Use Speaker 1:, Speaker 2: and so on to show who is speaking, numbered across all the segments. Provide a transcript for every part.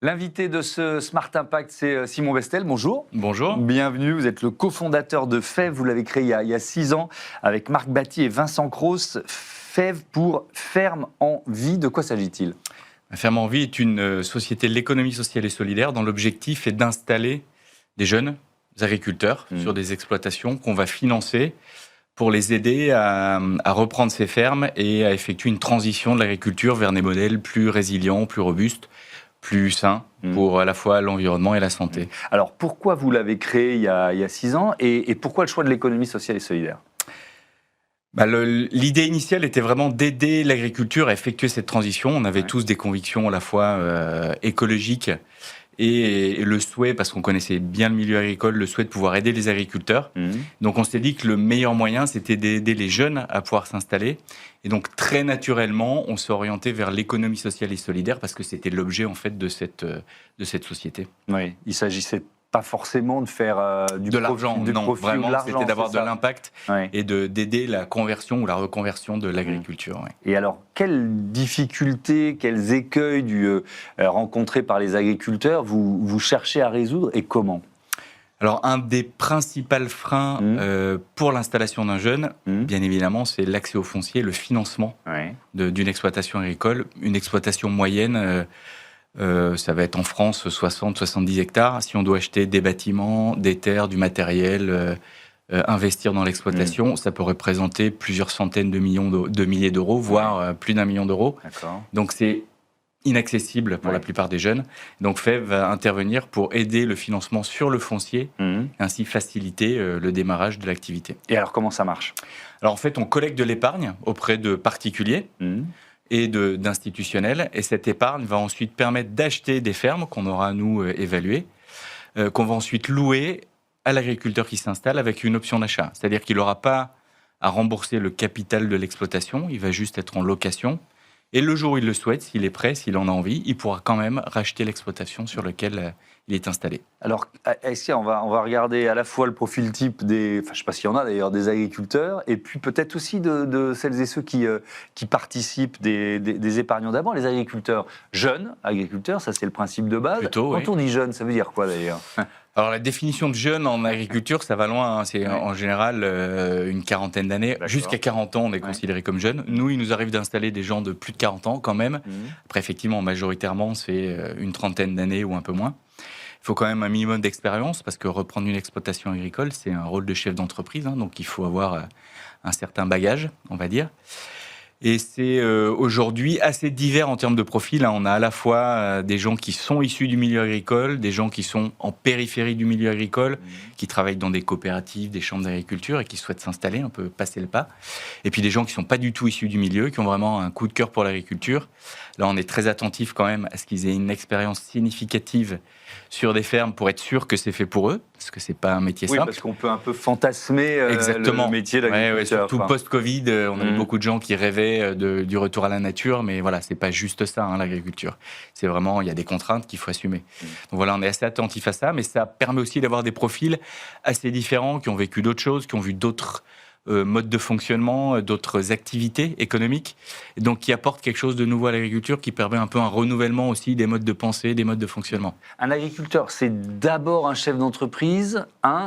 Speaker 1: L'invité de ce Smart Impact, c'est Simon Bestel. Bonjour.
Speaker 2: Bonjour.
Speaker 1: Bienvenue. Vous êtes le cofondateur de FEV. Vous l'avez créé il y a 6 ans avec Marc Batty et Vincent Cros. FEV pour Ferme en Vie. De quoi s'agit-il ?
Speaker 2: Ferme en Vie est une société de l'économie sociale et solidaire dont l'objectif est d'installer des jeunes agriculteurs sur des exploitations qu'on va financer pour les aider à reprendre ces fermes et à effectuer une transition de l'agriculture vers des modèles plus résilients, plus robustes, plus sains pour à la fois l'environnement et la santé.
Speaker 1: Alors, pourquoi vous l'avez créé il y a 6 ans et pourquoi le choix de l'économie sociale et solidaire ?
Speaker 2: L'idée initiale était vraiment d'aider l'agriculture à effectuer cette transition. On avait tous des convictions à la fois écologiques et le souhait, parce qu'on connaissait bien le milieu agricole, le souhait de pouvoir aider les agriculteurs. Donc on s'est dit que le meilleur moyen, c'était d'aider les jeunes à pouvoir s'installer. Et donc très naturellement, on s'est orienté vers l'économie sociale et solidaire parce que c'était l'objet en fait de cette société.
Speaker 1: Oui, il s'agissait pas forcément de faire
Speaker 2: de l'argent, non, vraiment, c'était d'avoir de l'impact et d'aider la conversion ou la reconversion de l'agriculture.
Speaker 1: Et alors, quelles difficultés, quels écueils rencontrés par les agriculteurs vous cherchez à résoudre et comment ?
Speaker 2: Alors, un des principaux freins pour l'installation d'un jeune, bien évidemment, c'est l'accès au foncier, le financement d'une exploitation agricole. Une exploitation moyenne, ça va être en France 60-70 hectares. Si on doit acheter des bâtiments, des terres, du matériel, investir dans l'exploitation, ça peut représenter plusieurs centaines de milliers d'euros, voire plus d'1 million d'euros.
Speaker 1: D'accord.
Speaker 2: Donc, c'est inaccessible pour la plupart des jeunes. Donc FEV va intervenir pour aider le financement sur le foncier, ainsi faciliter le démarrage de l'activité.
Speaker 1: Et alors comment ça marche ?
Speaker 2: Alors en fait, on collecte de l'épargne auprès de particuliers et d'institutionnels, et cette épargne va ensuite permettre d'acheter des fermes qu'on aura nous évaluées, qu'on va ensuite louer à l'agriculteur qui s'installe avec une option d'achat. C'est-à-dire qu'il n'aura pas à rembourser le capital de l'exploitation, il va juste être en location. Et le jour où il le souhaite, s'il est prêt, s'il en a envie, il pourra quand même racheter l'exploitation sur laquelle il est installé.
Speaker 1: Alors, on va regarder à la fois le profil type je ne sais pas s'il y en a d'ailleurs, des agriculteurs, et puis peut-être aussi de celles et ceux qui participent, des épargnants d'abord, les agriculteurs jeunes, agriculteurs, ça c'est le principe de base.
Speaker 2: Plutôt,
Speaker 1: Quand on dit jeune, ça veut dire quoi d'ailleurs ?
Speaker 2: Alors la définition de jeune en agriculture, ça va loin, c'est en général une quarantaine d'années. D'accord. Jusqu'à 40 ans, on est considéré comme jeune. Nous, il nous arrive d'installer des gens de plus de 40 ans quand même. Après, effectivement, majoritairement, c'est une trentaine d'années ou un peu moins. Il faut quand même un minimum d'expérience parce que reprendre une exploitation agricole, c'est un rôle de chef d'entreprise, donc il faut avoir un certain bagage, on va dire. Et c'est aujourd'hui assez divers en termes de profil. On a à la fois des gens qui sont issus du milieu agricole, des gens qui sont en périphérie du milieu agricole, qui travaillent dans des coopératives, des chambres d'agriculture et qui souhaitent s'installer, un peu passer le pas. Et puis des gens qui ne sont pas du tout issus du milieu, qui ont vraiment un coup de cœur pour l'agriculture. Là, on est très attentif quand même à ce qu'ils aient une expérience significative sur des fermes pour être sûr que c'est fait pour eux, parce que c'est pas un métier simple.
Speaker 1: Oui, parce qu'on peut un peu fantasmer le métier d'agriculteur.
Speaker 2: Surtout post-Covid, on avait beaucoup de gens qui rêvaient du retour à la nature, mais voilà, c'est pas juste ça, l'agriculture. C'est vraiment, il y a des contraintes qu'il faut assumer. Donc voilà, on est assez attentif à ça, mais ça permet aussi d'avoir des profils assez différents, qui ont vécu d'autres choses, qui ont vu d'autres modes de fonctionnement, d'autres activités économiques, et donc qui apportent quelque chose de nouveau à l'agriculture, qui permet un peu un renouvellement aussi des modes de pensée, des modes de fonctionnement.
Speaker 1: Un agriculteur, c'est d'abord un chef d'entreprise,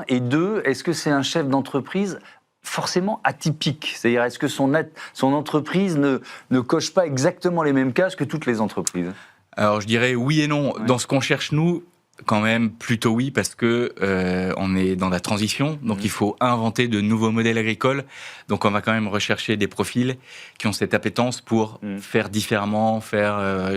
Speaker 1: et deux, est-ce que c'est un chef d'entreprise forcément atypique ? C'est-à-dire, est-ce que son entreprise ne coche pas exactement les mêmes cases que toutes les entreprises ?
Speaker 2: Alors, je dirais oui et non. Dans ce qu'on cherche, nous, quand même, plutôt oui, parce que on est dans la transition, donc il faut inventer de nouveaux modèles agricoles. Donc on va quand même rechercher des profils qui ont cette appétence pour faire différemment,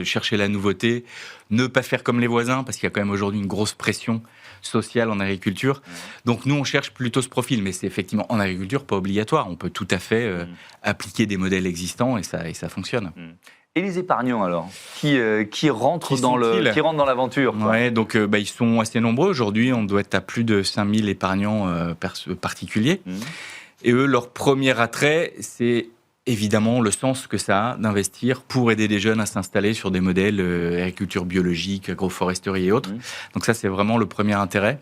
Speaker 2: chercher la nouveauté, ne pas faire comme les voisins, parce qu'il y a quand même aujourd'hui une grosse pression sociale en agriculture. Donc nous, on cherche plutôt ce profil, mais c'est effectivement en agriculture pas obligatoire. On peut tout à fait appliquer des modèles existants et ça fonctionne.
Speaker 1: Et les épargnants alors, qui rentrent dans l'aventure ?
Speaker 2: Ouais, donc ils sont assez nombreux aujourd'hui. On doit être à plus de 5000 épargnants particuliers. Et eux, leur premier attrait, c'est évidemment le sens que ça a d'investir pour aider les jeunes à s'installer sur des modèles agriculture biologique, agroforesterie et autres. Donc ça, c'est vraiment le premier intérêt.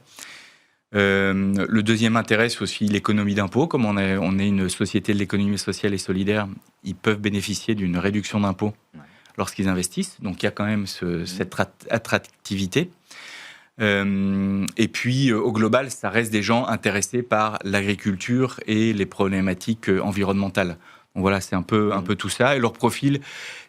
Speaker 2: Le deuxième intérêt, c'est aussi l'économie d'impôt. Comme on est une société de l'économie sociale et solidaire, ils peuvent bénéficier d'une réduction d'impôt lorsqu'ils investissent. Donc il y a quand même cette attractivité. Et puis au global, ça reste des gens intéressés par l'agriculture et les problématiques environnementales. Donc voilà, c'est un peu tout ça. Et leur profil,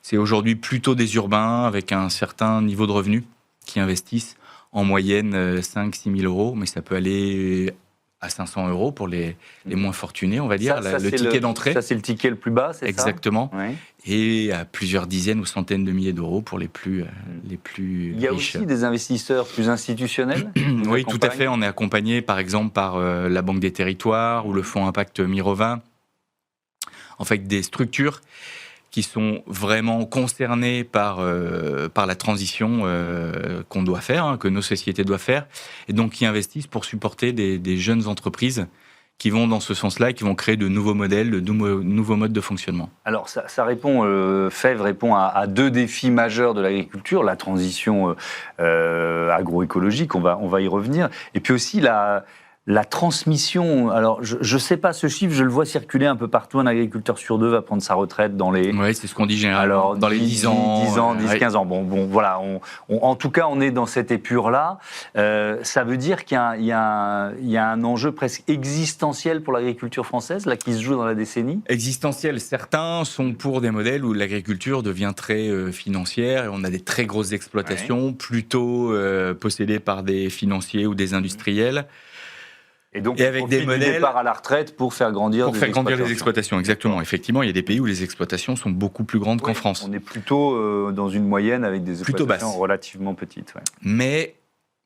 Speaker 2: c'est aujourd'hui plutôt des urbains avec un certain niveau de revenus qui investissent en moyenne 5-6 000 euros, mais ça peut aller à 500 euros pour les moins fortunés, on va dire, le ticket d'entrée.
Speaker 1: Ça, c'est le ticket le plus bas, c'est ça ?
Speaker 2: Exactement.
Speaker 1: Oui.
Speaker 2: Et à plusieurs dizaines ou centaines de milliers d'euros pour les plus
Speaker 1: Il y a
Speaker 2: riches.
Speaker 1: aussi des investisseurs plus institutionnels ?
Speaker 2: Oui, tout à fait. On est accompagné, par exemple, par la Banque des Territoires ou le Fonds Impact Mirovin. En fait, des structures qui sont vraiment concernées par la transition qu'on doit faire, que nos sociétés doivent faire, et donc qui investissent pour supporter des jeunes entreprises qui vont dans ce sens-là et qui vont créer de nouveaux modèles, de nouveaux modes de fonctionnement.
Speaker 1: Alors, ça répond, FEV répond à deux défis majeurs de l'agriculture, la transition agroécologique, on va y revenir, et puis aussi la transmission. Alors, je ne sais pas ce chiffre, je le vois circuler un peu partout. Un agriculteur sur deux va prendre sa retraite dans les...
Speaker 2: Oui, c'est ce qu'on dit généralement. Alors,
Speaker 1: dans les 10 ans, 15 ans. Bon, voilà. En tout cas, on est dans cette épure-là. Ça veut dire qu'il y a un enjeu presque existentiel pour l'agriculture française, là, qui se joue dans la décennie.
Speaker 2: Existentiel. Certains sont pour des modèles où l'agriculture devient très financière et on a des très grosses exploitations, plutôt possédées par des financiers ou des industriels.
Speaker 1: Et donc,
Speaker 2: avec des modèles
Speaker 1: départ à la retraite pour faire grandir
Speaker 2: les exploitations. Exactement. Effectivement, il y a des pays où les exploitations sont beaucoup plus grandes qu'en France.
Speaker 1: On est plutôt dans une moyenne avec des exploitations relativement petites. Ouais.
Speaker 2: Mais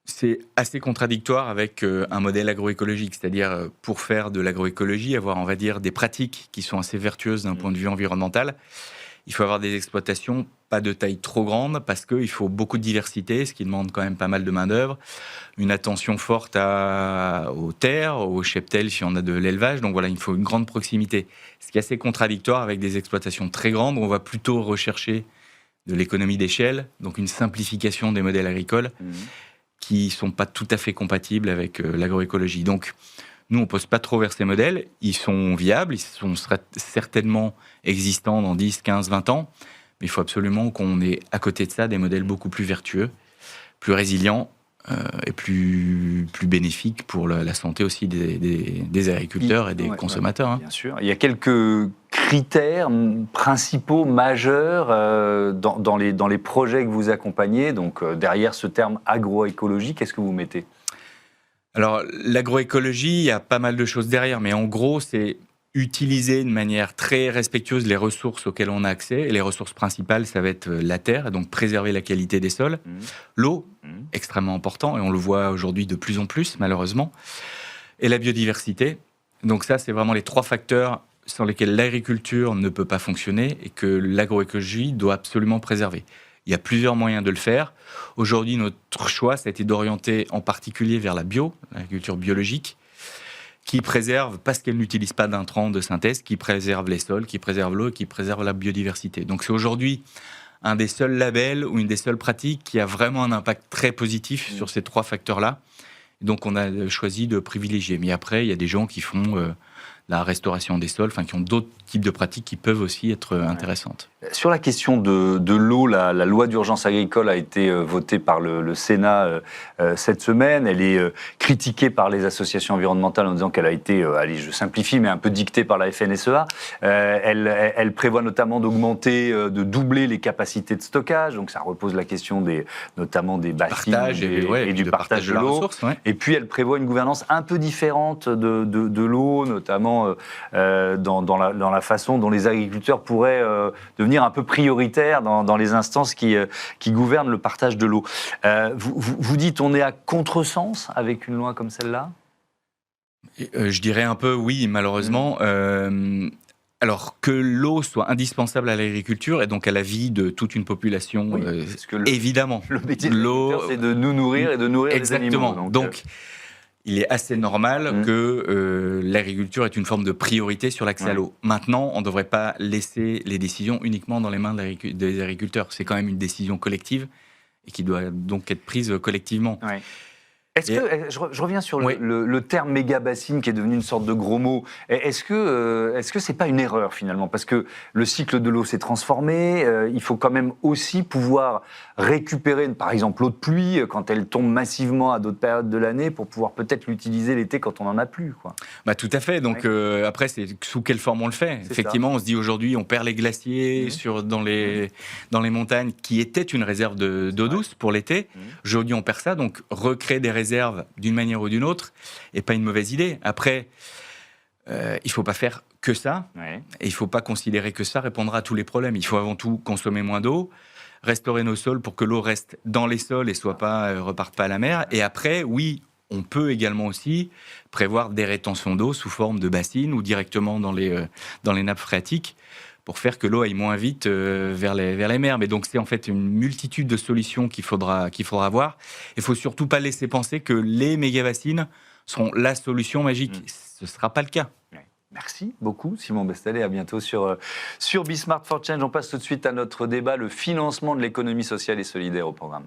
Speaker 2: c'est assez contradictoire avec un modèle agroécologique, c'est-à-dire pour faire de l'agroécologie, avoir, on va dire, des pratiques qui sont assez vertueuses d'un point de vue environnemental. Il faut avoir des exploitations pas de taille trop grande parce qu'il faut beaucoup de diversité, ce qui demande quand même pas mal de main-d'œuvre, une attention forte aux terres, aux cheptels si on a de l'élevage. Donc voilà, il faut une grande proximité. Ce qui est assez contradictoire avec des exploitations très grandes où on va plutôt rechercher de l'économie d'échelle, donc une simplification des modèles agricoles qui ne sont pas tout à fait compatibles avec l'agroécologie. Donc, nous, on ne pose pas trop vers ces modèles. Ils sont viables, ils sont certainement existants dans 10, 15, 20 ans. Mais il faut absolument qu'on ait à côté de ça des modèles beaucoup plus vertueux, plus résilients et plus bénéfiques pour la santé aussi des agriculteurs et des consommateurs.
Speaker 1: Bien sûr. Il y a quelques critères principaux, majeurs dans les projets que vous accompagnez. Donc derrière ce terme agroécologie, qu'est-ce que vous mettez ?
Speaker 2: Alors, l'agroécologie, il y a pas mal de choses derrière, mais en gros, c'est utiliser de manière très respectueuse les ressources auxquelles on a accès. Et les ressources principales, ça va être la terre, donc préserver la qualité des sols. L'eau, extrêmement important, et on le voit aujourd'hui de plus en plus, malheureusement. Et la biodiversité. Donc ça, c'est vraiment les 3 facteurs sans lesquels l'agriculture ne peut pas fonctionner et que l'agroécologie doit absolument préserver. Il y a plusieurs moyens de le faire. Aujourd'hui, notre choix, ça a été d'orienter en particulier vers l'agriculture biologique, qui préserve, parce qu'elle n'utilise pas d'intrants de synthèse, qui préserve les sols, qui préserve l'eau, qui préserve la biodiversité. Donc c'est aujourd'hui un des seuls labels ou une des seules pratiques qui a vraiment un impact très positif sur ces 3 facteurs-là. Donc on a choisi de privilégier. Mais après, il y a des gens qui font la restauration des sols, qui ont d'autres types de pratiques qui peuvent aussi être intéressantes.
Speaker 1: Sur la question de l'eau, la loi d'urgence agricole a été votée par le Sénat cette semaine. Elle est critiquée par les associations environnementales en disant qu'elle a été, allez, je simplifie, mais un peu dictée par la FNSEA. Elle prévoit notamment d'augmenter, de doubler les capacités de stockage. Donc ça repose la question notamment des bassines et du partage de l'eau. Et puis elle prévoit une gouvernance un peu différente de l'eau, notamment dans la façon dont les agriculteurs pourraient devenir un peu prioritaires dans les instances qui gouvernent le partage de l'eau. Vous dites on est à contresens avec une loi comme celle-là ?
Speaker 2: Je dirais un peu oui, malheureusement. Alors que l'eau soit indispensable à l'agriculture et donc à la vie de toute une population, évidemment.
Speaker 1: Le métier de l'agriculteur, c'est de nous nourrir et de nourrir les animaux.
Speaker 2: Exactement. Donc il est assez normal que l'agriculture est une forme de priorité sur l'accès à l'eau. Maintenant, on ne devrait pas laisser les décisions uniquement dans les mains des agriculteurs. C'est quand même une décision collective et qui doit donc être prise collectivement.
Speaker 1: Est-ce que, je reviens sur le terme méga-bassine qui est devenu une sorte de gros mot. Est-ce que c'est pas une erreur finalement? Parce que le cycle de l'eau s'est transformé, il faut quand même aussi pouvoir récupérer par exemple l'eau de pluie quand elle tombe massivement à d'autres périodes de l'année pour pouvoir peut-être l'utiliser l'été quand on n'en a plus, quoi.
Speaker 2: Bah, tout à fait, donc après c'est sous quelle forme on le fait. Effectivement, on se dit aujourd'hui on perd les glaciers dans les montagnes qui étaient une réserve d'eau douce pour l'été. Aujourd'hui on perd ça, donc recréer des réserves d'une manière ou d'une autre et pas une mauvaise idée. Après, il faut pas faire que ça, et il faut pas considérer que ça répondra à tous les problèmes. Il faut avant tout consommer moins d'eau, restaurer nos sols pour que l'eau reste dans les sols et reparte pas à la mer. Et après, oui, on peut également aussi prévoir des rétentions d'eau sous forme de bassines ou directement dans les nappes phréatiques pour faire que l'eau aille moins vite vers les mers. Mais donc c'est en fait une multitude de solutions qu'il faudra avoir. Il faut surtout pas laisser penser que les méga-bassines seront la solution magique. Ce ne sera pas le cas.
Speaker 1: Merci beaucoup, Simon Bestallet. À bientôt sur Be Smart for Change. On passe tout de suite à notre débat, le financement de l'économie sociale et solidaire au programme.